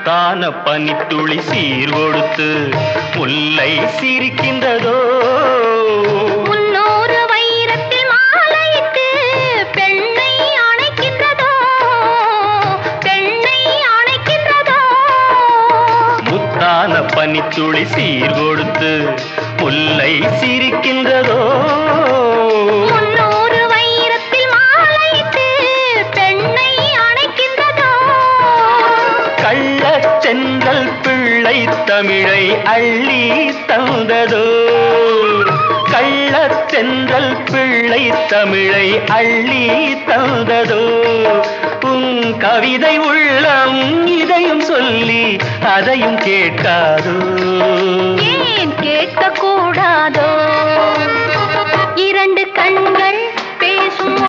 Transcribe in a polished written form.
முத்தான பனித்துளி சீர் கொடுத்து முல்லை சிரிக்கின்றதோ. முன்னூறு வைரத்தில் மாலையிட்டு பெண்ணை அணைக்கின்றதோ, பெண்ணை அணைக்கின்றதோ. முத்தான பனித்துளி சீர் கொடுத்து முல்லை சிரிக்கின்றதோ. முன்னூறு வைரத்தில் மாலையிட்டு பெண்ணை அணைக்கின்றதோ. கள்ளச் சென்றல் பிள்ளை தமிழை அள்ளி தந்ததோ. கள்ளச் சென்றல் பிள்ளை தமிழை அள்ளி தந்ததோ. உன் கவிதை உள்ளம் இதையும் சொல்லி அதையும் கேட்காதோ. ஏன் கேட்க கூடாதோ?